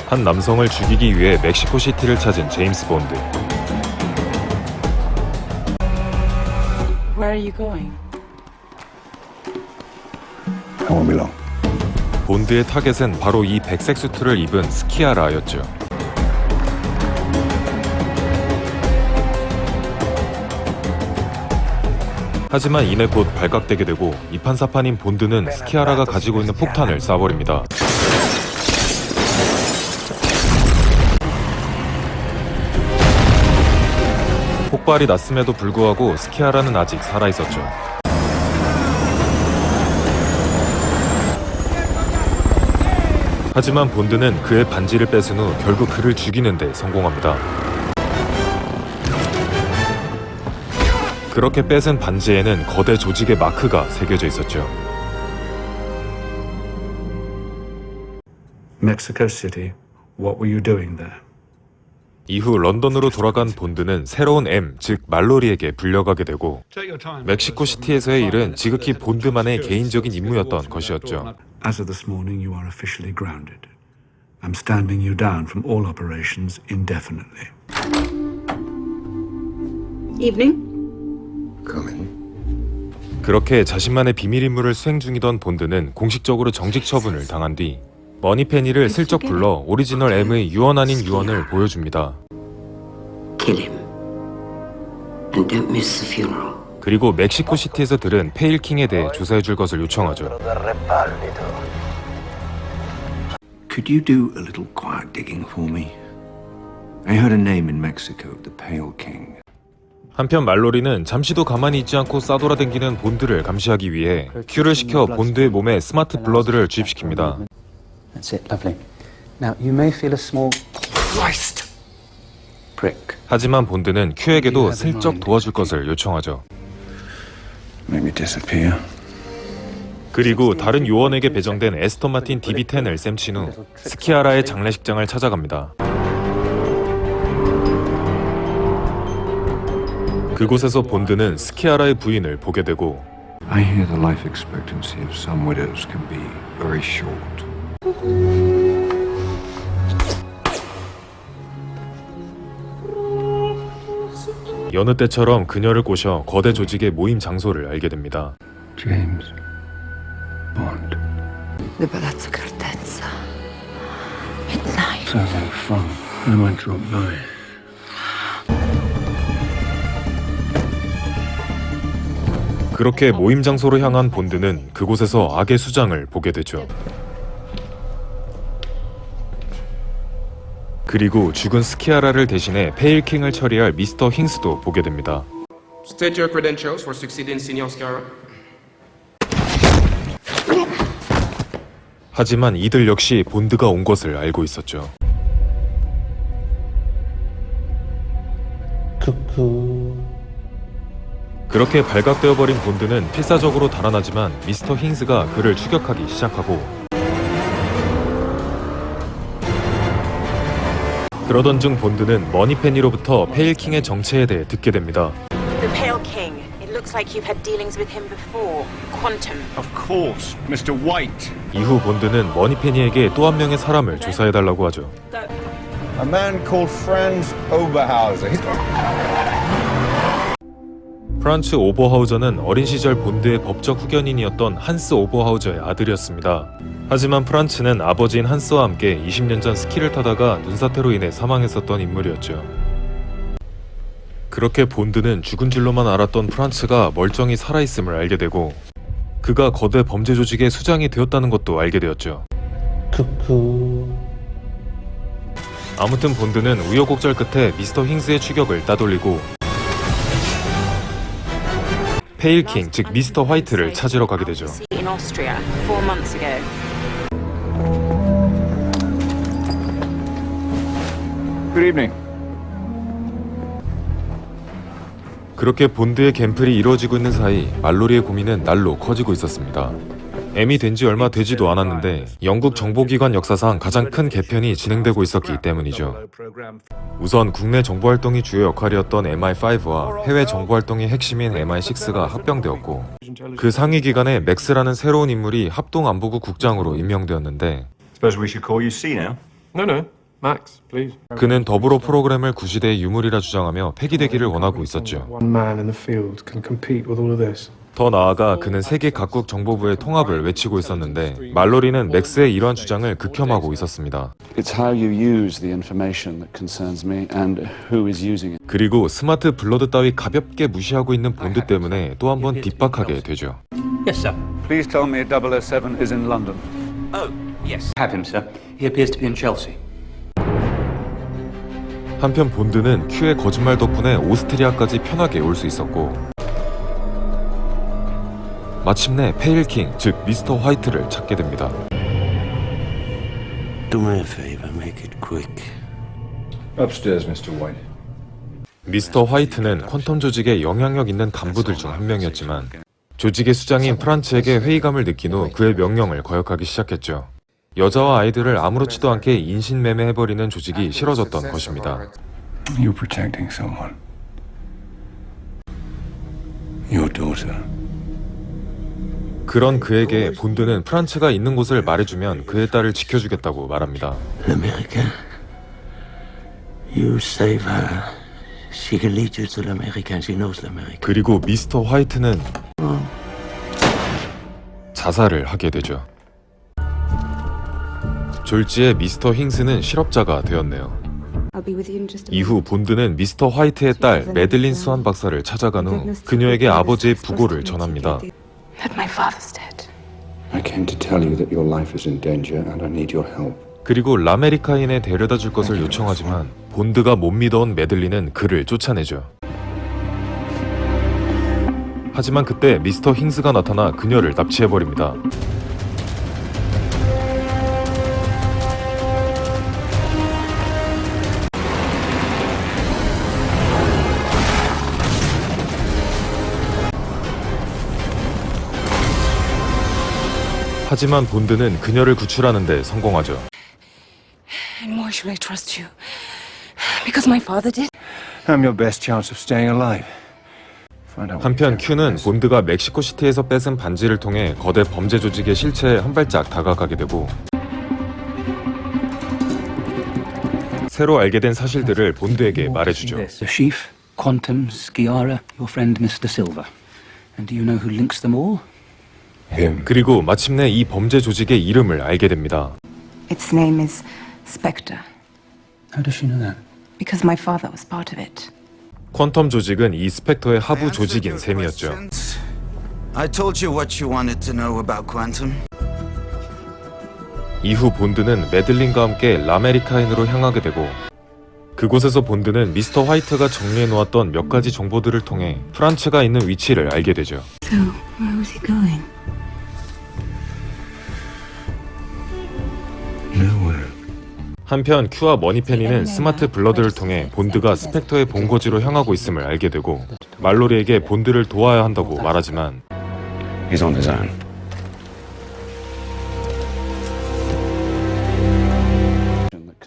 한 남성을 죽이기 위해 멕시코시티를 찾은 제임스 본드. Where are you going? I won't be long. 본드의 타겟은 바로 이 백색 수트를 입은 스키아라였죠. 하지만 이내 곧 발각되게 되고 이판사판인 본드는 스키아라가 가지고 있는 폭탄을 쏴버립니다. 폭발이 났음에도 불구하고 스키아라는 아직 살아있었죠. 하지만 본드는 그의 반지를 뺏은 후 결국 그를 죽이는 데 성공합니다. 그렇게 뺏은 반지에는 거대 조직의 마크가 새겨져 있었죠. Mexico City, what were you doing there? 이후 런던으로 돌아간 본드는 새로운 M, 즉 말로리에게 불려가게 되고 멕시코시티에서의 일은 지극히 본드만의 개인적인 임무였던 것이었죠. As of this morning, you are officially grounded. I'm standing you down from all operations indefinitely. Evening. 그렇게 자신만의 비밀 임무를 수행 중이던 본드는 공식적으로 정직 처분을 당한 뒤 머니페니를 슬쩍 불러 오리지널 M의 유언 아닌 유언을 보여줍니다. Kill him. And don't miss the funeral. 그리고 멕시코시티에서 들은 페일킹에 대해 조사해줄 것을 요청하죠. Could you do a little quiet digging for me? I heard a name in Mexico, the Pale King. 한편 말로리는 잠시도 가만히 있지 않고 싸돌아다니는 본드를 감시하기 위해 큐를 시켜 본드의 몸에 스마트 블러드를 주입시킵니다. That's it, lovely. Now you may feel a small prick. 하지만 본드는 큐에게도 슬쩍 도와줄 것을 요청하죠. Make me disappear. 그리고 다른 요원에게 배정된 에스턴 마틴 DB10을 셈친 후 스키아라의 장례식장을 찾아갑니다. 그곳에서 본드는 스키아라의 부인을 보게 되고 I hear the life expectancy of some widows can be very short. 여느 때처럼 그녀를 꼬셔 거대 조직의 모임 장소를 알게 됩니다. James Bond. The Palazzo Cartezza. Midnight. So no fun. I might drop by. 그렇게 모임 장소로 향한 본드는 그곳에서 악의 수장을 보게 되죠. 그리고 죽은 스키아라를 대신해 페일킹을 처리할 미스터 힝스도 보게 됩니다. State your credentials for succeeding Senior Scarra. 하지만 이들 역시 본드가 온 것을 알고 있었죠. 그렇게 발각되어 버린 본드는 필사적으로 달아나지만 미스터 힝스가 그를 추격하기 시작하고 그러던 중 본드는 머니페니로부터 페일킹의 정체에 대해 듣게 됩니다. The Pale King. It looks like you've had dealings with him before. Quantum. Of course, Mr. White. 이후 본드는 머니페니에게 또 한 명의 사람을 조사해달라고 하죠. A man called Franz Oberhauser. 프란츠 오버하우저는 어린 시절 본드의 법적 후견인이었던 한스 오버하우저의 아들이었습니다. 하지만 프란츠는 아버지인 한스와 함께 20년 전 스키를 타다가 눈사태로 인해 사망했었던 인물이었죠. 그렇게 본드는 죽은 줄로만 알았던 프란츠가 멀쩡히 살아있음을 알게 되고 그가 거대 범죄 조직의 수장이 되었다는 것도 알게 되었죠. 아무튼 본드는 우여곡절 끝에 미스터 힝스의 추격을 따돌리고 페일킹, 즉 미스터 화이트를 찾으러 가게 되죠. In Austria 4 months ago. Good evening. 그렇게 본드의 갬플이 이루어지고 있는 사이 말로리의 고민은 날로 커지고 있었습니다. M이 된 지 얼마 되지도 않았는데 영국 정보기관 역사상 가장 큰 개편이 진행되고 있었기 때문이죠. 우선 국내 정보활동이 주요 역할이었던 MI5와 해외 정보활동의 핵심인 MI6가 합병되었고 그 상위 기관에 맥스라는 새로운 인물이 합동안보국 국장으로 임명되었는데 Suppose we should call you C now? No, no. Max, please. 그는 더불어 프로그램을 구시대의 유물이라 주장하며 폐기되기를 원하고 있었죠. One man in the field can compete with all of this. 더 나아가 그는 세계 각국 정보부의 통합을 외치고 있었는데 말로리는 맥스의 이러한 주장을 극혐하고 있었습니다. It's how you use the information that concerns me and who is using it. 그리고 스마트 블러드 따위 가볍게 무시하고 있는 본드 때문에 또 한 번 뒷박하게 되죠. Yes, sir. Please tell me 007 is in London. Oh, yes. Have him, sir. He appears to be in Chelsea. 한편 본드는 큐의 거짓말 덕분에 오스트리아까지 편하게 올 수 있었고 마침내 페일킹, 즉 미스터 화이트를 찾게 됩니다. Do me a favor, make it quick. Upstairs, Mr. White. 미스터 화이트는 퀀텀 조직의 영향력 있는 간부들 중 한 명이었지만 조직의 수장인 프란츠에게 회의감을 느낀 후 그의 명령을 거역하기 시작했죠. 여자와 아이들을 아무렇지도 않게 인신매매해버리는 조직이 싫어졌던 것입니다. You're protecting someone. Your daughter. 그런 그에게 본드는 프란츠가 있는 곳을 말해주면 그의 딸을 지켜주겠다고 말합니다. L'America. You save her. She can lead you to l'America and she knows l'America. 그리고 미스터 화이트는 자살을 하게 되죠. 졸지에 미스터 힝스는 실업자가 되었네요. 이후 본드는 미스터 화이트의 딸 매들린 스완 박사를 찾아간 후 그녀에게 아버지의 부고를 전합니다. That my father's dead. I came to tell you that your life is in danger and I need your help. 그리고 라메리카인에 데려다 줄 것을 요청하지만 본드가 못 믿어온 매들린은 그를 쫓아내죠. 하지만 그때 미스터 힝스가 나타나 그녀를 납치해버립니다. 하지만 본드는 그녀를 구출하는 데 성공하죠. And why should I trust you? Because my father did? I'm your best chance of staying alive. Find out what 한편 you can. 큐는 본드가 멕시코시티에서 뺏은 반지를 통해 거대 범죄 조직의 실체에 한 발짝 다가가게 되고 새로 알게 된 사실들을 본드에게 말해주죠. The chief, Quantum, Sciarra, your friend Mr. Silver. And do you know who links them all? Him. 그리고 마침내 이 범죄 조직의 이름을 알게 됩니다. Its name is Spectre, How does she know that? because my father was part of it. 퀀텀 조직은 이 스펙터의 하부 조직인 셈이었죠. I told you what you wanted to know about Quantum. 이후 본드는 매들린과 함께 라메리카인으로 향하게 되고 그곳에서 본드는 미스터 화이트가 정리해 놓았던 몇 가지 정보들을 통해 프란츠가 있는 위치를 알게 되죠. So, where was he going? Nowhere. 한편 큐와 머니페니는 스마트 블러드를 통해 본드가 스펙터의 본거지로 향하고 있음을 알게 되고 말로리에게 본드를 도와야 한다고 말하지만 He's on his own.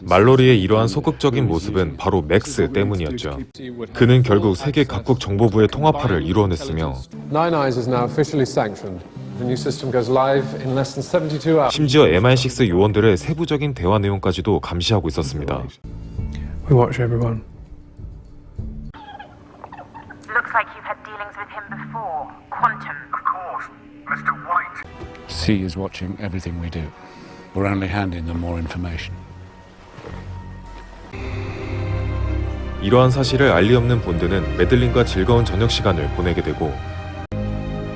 말로리의 이러한 소극적인 모습은 바로 맥스 때문이었죠. 그는 결국 세계 각국 정보부의 통합화를 이루어냈으며 Nine Eyes is now officially sanctioned. The new system goes live in less than 72 hours. 심지어 MI6 요원들의 세부적인 대화 내용까지도 감시하고 있었습니다. We watch everyone. Looks like you've had dealings with him before. Quantum. Of course, Mr. White. C is watching everything we do. We're only handing them more information. 이러한 사실을 알리 없는 본드는 매들린과 즐거운 저녁 시간을 보내게 되고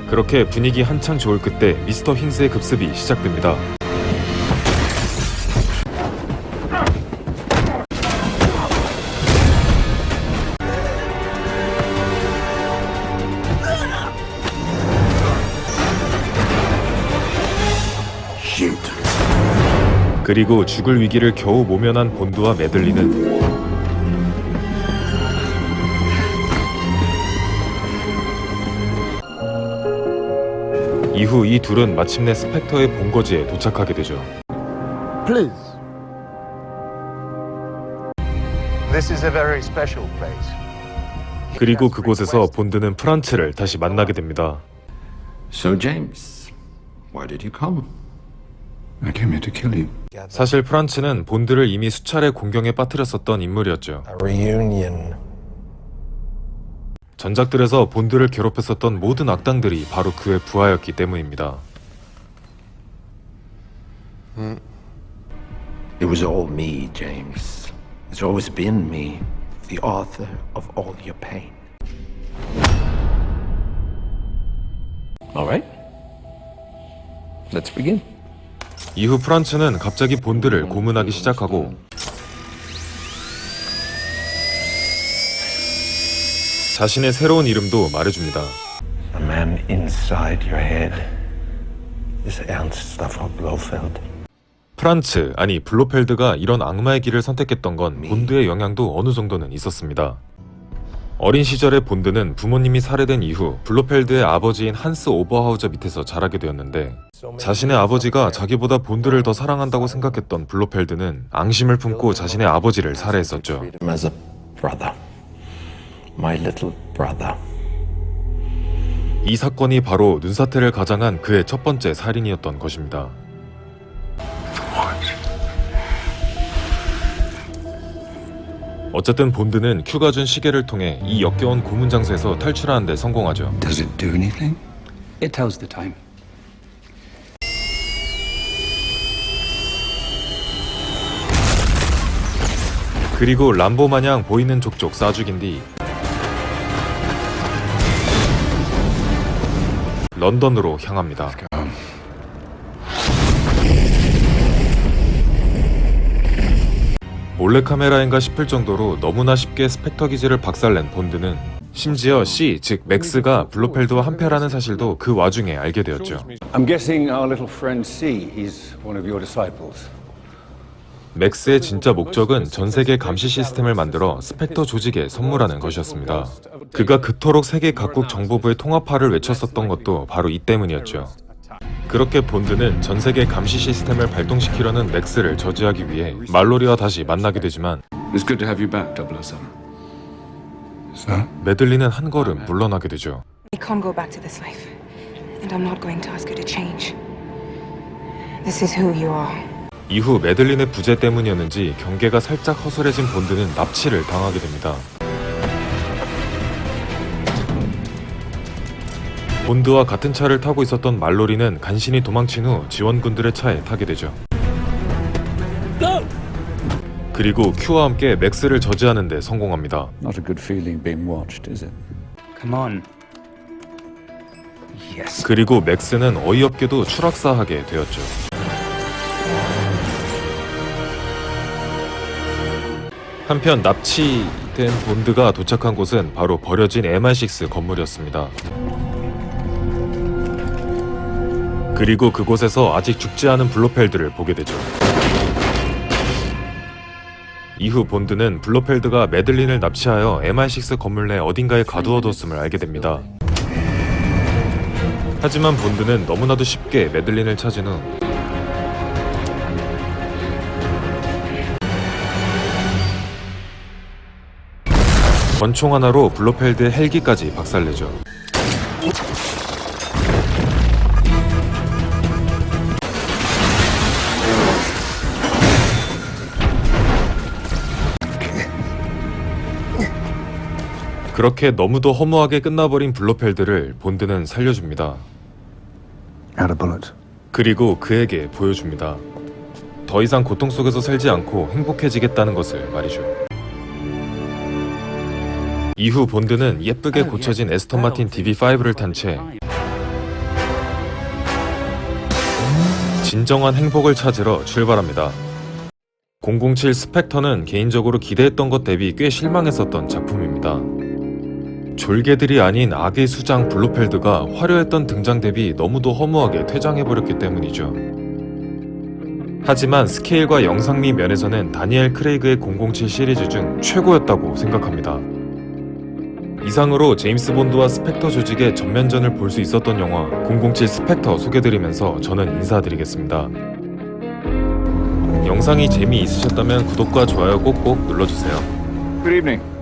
그렇게 분위기 한창 좋을 그때 미스터 힝스의 급습이 시작됩니다. 그리고 죽을 위기를 겨우 모면한 본드와 매들린은 이후 이 둘은 마침내 스펙터의 본거지에 도착하게 되죠. Please. This is a very special place. 그리고 그곳에서 본드는 프란츠를 다시 만나게 됩니다. So, James, why did you come? I came here to kill you. 사실 프란츠는 본드를 이미 수차례 공경에 빠뜨렸었던 인물이었죠. Reunion. 전작들에서 본드를 괴롭혔었던 모든 악당들이 바로 그의 부하였기 때문입니다. It was all me, James. It's always been me, the author of all your pain. All right. Let's begin. 이후 프란츠는 갑자기 본드를 고문하기 시작하고 자신의 새로운 이름도 말해줍니다. The man inside your head is Ernst Stavro Blofeld. 프란츠, 아니 블로펠드가 이런 악마의 길을 선택했던 건 본드의 영향도 어느 정도는 있었습니다. 어린 시절의 본드는 부모님이 살해된 이후 블로펠드의 아버지인 한스 오버하우저 밑에서 자라게 되었는데 자신의 아버지가 자기보다 본드를 더 사랑한다고 생각했던 블로펠드는 앙심을 품고 자신의 아버지를 살해했었죠. As a brother. My little brother. 이 사건이 바로 눈사태를 가장한 그의 첫 번째 살인이었던 것입니다. 어쨌든 본드는 큐가 준 시계를 통해 이 역겨운 고문 장소에서 탈출하는 데 성공하죠. Does it do anything? It tells the time. 그리고 람보 마냥 보이는 족족 쏴 죽인 뒤 런던으로 향합니다. 몰래카메라인가 싶을 정도로 너무나 쉽게 스펙터 기지를 박살낸 본드는 심지어 C, 즉 맥스가 블로펠드와 한패라는 사실도 그 와중에 알게 되었죠. I'm guessing our little friend C, he's one of your disciples. 맥스의 진짜 목적은 전 세계 감시 시스템을 만들어 스펙터 조직에 선물하는 것이었습니다. 그가 그토록 세계 각국 정보부의 통합화를 외쳤었던 것도 바로 이 때문이었죠. 그렇게 본드는 전 세계 감시 시스템을 발동시키려는 맥스를 저지하기 위해 말로리와 다시 만나게 되지만 It's good to have you back, 007. Sir? 메들린은 한 걸음 물러나게 되죠. We can't go back to this life. And I'm not going to ask you to change. This is who you are. 이후 메들린의 부재 때문이었는지 경계가 살짝 허술해진 본드는 납치를 당하게 됩니다. 본드와 같은 차를 타고 있었던 말로리는 간신히 도망친 후 지원군들의 차에 타게 되죠. 그리고 큐와 함께 맥스를 저지하는 데 성공합니다. Not a good feeling being watched, is it? Come on. Yes. 그리고 맥스는 어이없게도 추락사하게 되었죠. 한편 납치된 본드가 도착한 곳은 바로 버려진 MI6 건물이었습니다. 그리고 그곳에서 아직 죽지 않은 블로펠드를 보게 되죠. 이후 본드는 블로펠드가 메들린을 납치하여 MI6 건물 내 어딘가에 가두어뒀음을 알게 됩니다. 하지만 본드는 너무나도 쉽게 메들린을 찾은 후 권총 하나로 블로펠드의 헬기까지 박살내죠. 그렇게 너무도 허무하게 끝나버린 블로펠드를 본드는 살려줍니다. Add a bullet. 그리고 그에게 보여줍니다. 더 이상 고통 속에서 살지 않고 행복해지겠다는 것을 말이죠. 이후 본드는 예쁘게 고쳐진 에스턴 마틴 DB5를 탄 채 진정한 행복을 찾으러 출발합니다. 007 스펙터는 개인적으로 기대했던 것 대비 꽤 실망했었던 작품입니다. 졸개들이 아닌 악의 수장 블로펠드가 화려했던 등장 대비 너무도 허무하게 퇴장해버렸기 때문이죠. 하지만 스케일과 영상미 면에서는 다니엘 크레이그의 007 시리즈 중 최고였다고 생각합니다. 이상으로 제임스 본드와 스펙터 조직의 전면전을 볼 수 있었던 영화 007 스펙터 소개드리면서 저는 인사드리겠습니다. 영상이 재미있으셨다면 구독과 좋아요 꼭꼭 눌러주세요. Good evening.